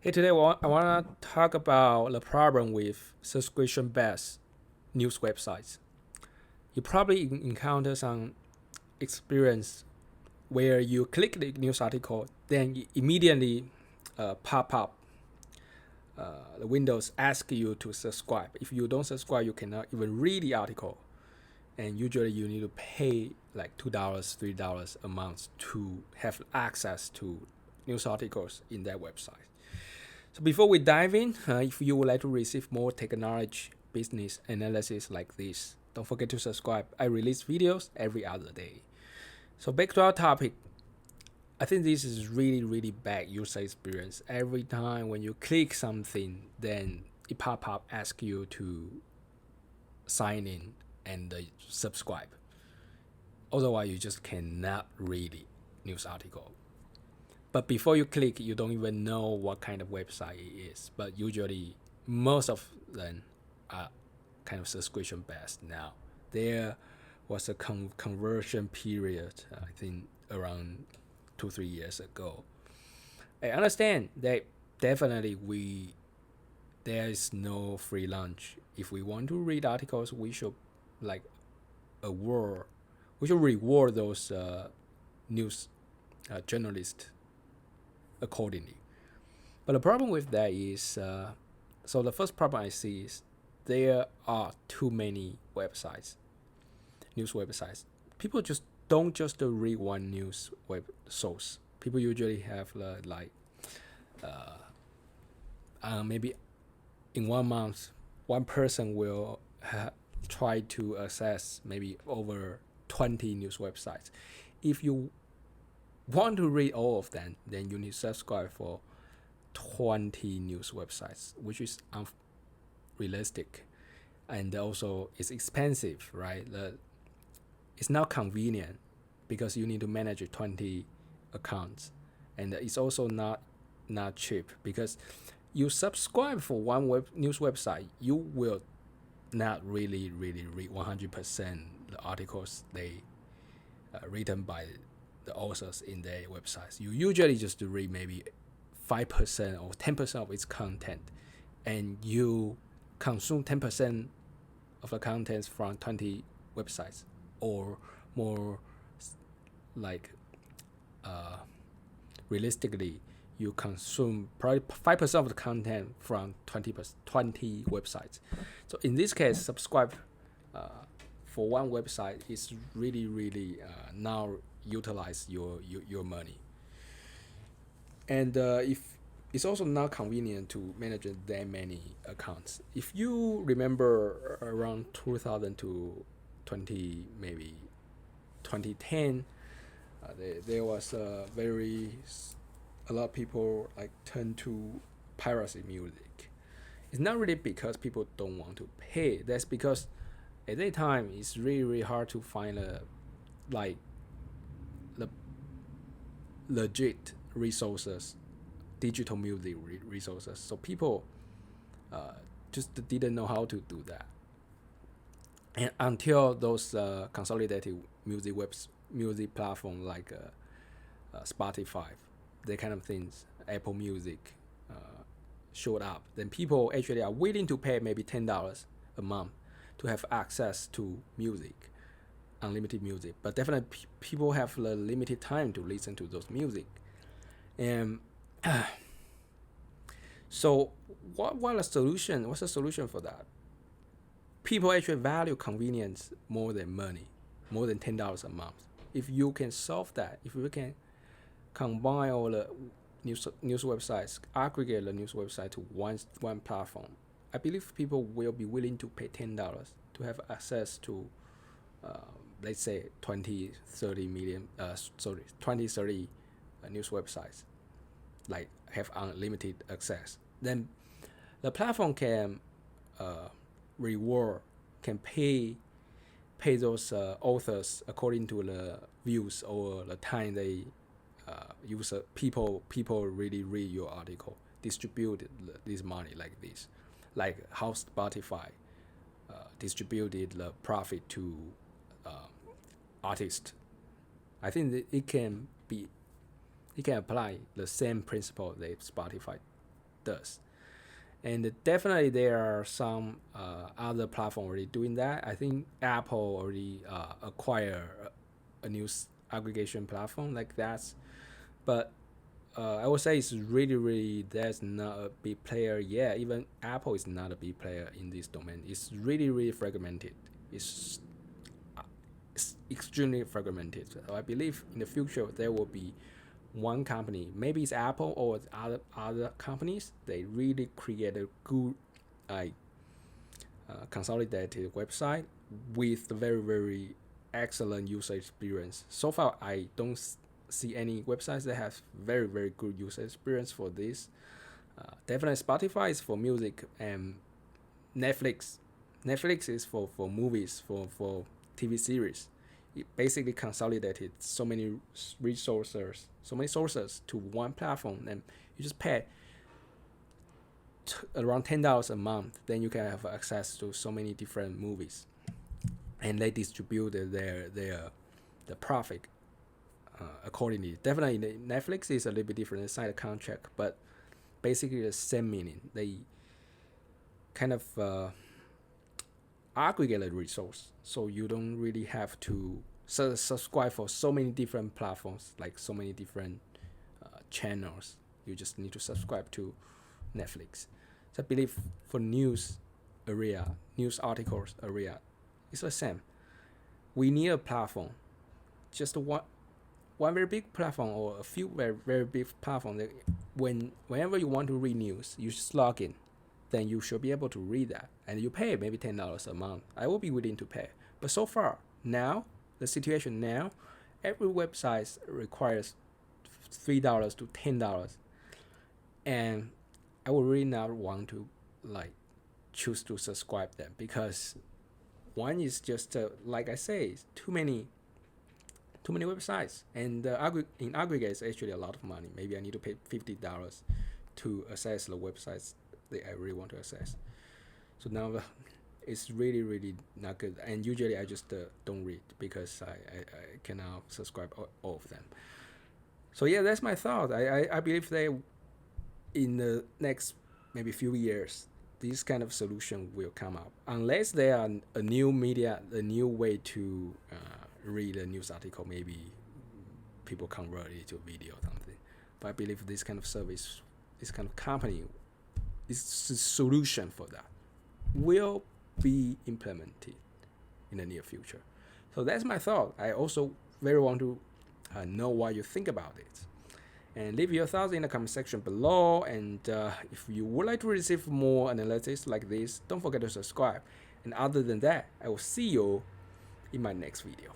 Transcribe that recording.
Hey, today I want to talk about the problem with subscription-based news websites. You probably encounter some experience where you click the news article, then immediately pop up. The windows ask you to subscribe. If you don't subscribe, you cannot even read the article. And usually you need to pay like $2, $3 a month to have access to news articles in that website. So before we dive in, if you would like to receive more technology business analysis like this, don't forget to subscribe. I release videos every other day. So back to our topic. I think this is really bad user experience. Every time when you click something, then it pop up ask you to sign in and subscribe. Otherwise, you just cannot read the news article. But before you click, you don't even know what kind of website it is. But usually, most of them are kind of subscription based now. There was a conversion period, I think around 2-3 years ago. I understand that definitely there is no free lunch. If we want to read articles, we should like award, we should reward those news journalists accordingly. But the problem with that is, so the first problem I see is there are too many websites, news websites. People just don't just read one news web source. People usually have maybe in 1 month, one person will try to access maybe over 20 news websites. If you want to read all of them, then you need to subscribe for 20 news websites, which is unrealistic, and also it's expensive, right? It's not convenient because you need to manage 20 accounts, and it's also not cheap because you subscribe for one news website, you will not really read 100% the articles they written by the authors in their websites. You usually just read maybe 5% or 10% of its content, and you consume 10% of the contents from 20 websites, or more like realistically, you consume probably 5% of the content from 20 websites. So in this case, subscribe for one website is really now utilize your money. And if it's also not convenient to manage that many accounts. If you remember around 2000 to 20 maybe 2010, there was a lot of people like turn to piracy music. It's not really because people don't want to pay. That's because at that time it's really hard to find like the legit resources, digital music resources. So people just didn't know how to do that. And until those consolidated music platform like Spotify, that kind of things, Apple Music showed up, then people actually are willing to pay maybe $10 a month to have access to music, unlimited music. But definitely people have the limited time to listen to those music. And so what a solution? What's the solution for that? People actually value convenience more than money, more than $10 a month. If you can solve that, if you can combine all the news websites, aggregate the news website to one platform, I believe people will be willing to pay $10 to have access to, let's say 20, 30 million, 20, 30 news websites, like have unlimited access. Then the platform can reward, can pay those authors according to the views or the time they people really read your article, distribute this money like this, like how Spotify distributed the profit to artists. I think that it can apply the same principle that Spotify does. And definitely there are some other platform already doing that. I think Apple already acquire a news aggregation platform like that. But I would say it's really there's not a big player yet. Even Apple is not a big player in this domain. It's really fragmented. It's extremely fragmented. So I believe in the future there will be one company, maybe it's Apple or other companies. They really create a good consolidated website with very excellent user experience. So far, I don't see any websites that have very good user experience for this. Definitely Spotify is for music, and Netflix is for movies, for TV series. It basically consolidated so many sources to one platform, and you just pay around $10 a month. Then you can have access to so many different movies, and they distribute the profit accordingly. Definitely, Netflix is a little bit different inside the contract, but basically the same meaning. They kind of aggregate the resource, so you don't really have to subscribe for so many different platforms, like so many different channels. You just need to subscribe to Netflix. So I believe for news articles area, it's the same. We need a platform, just one very big platform or a few very big platforms. That whenever you want to read news, you just log in, then you should be able to read that, and you pay maybe $10 a month. I will be willing to pay. But so far now, the situation now, every website requires $3 to $10, and I would really not want to choose to subscribe them, because one is just like I say, too many websites, and in aggregate it's actually a lot of money. Maybe I need to pay $50 to access the websites that I really want to access. So now it's really not good, and usually I just don't read, because I cannot subscribe all of them. So yeah, that's my thought. I believe that in the next maybe few years, this kind of solution will come up, unless there are a new media, a new way to read a news article. Maybe people convert it to video or something. But I believe this kind of service, this kind of company, this solution for that will be implemented in the near future. So that's my thought. I also very want to know what you think about it, and leave your thoughts in the comment section below. And if you would like to receive more analytics like this, don't forget to subscribe. And other than that, I will see you in my next video.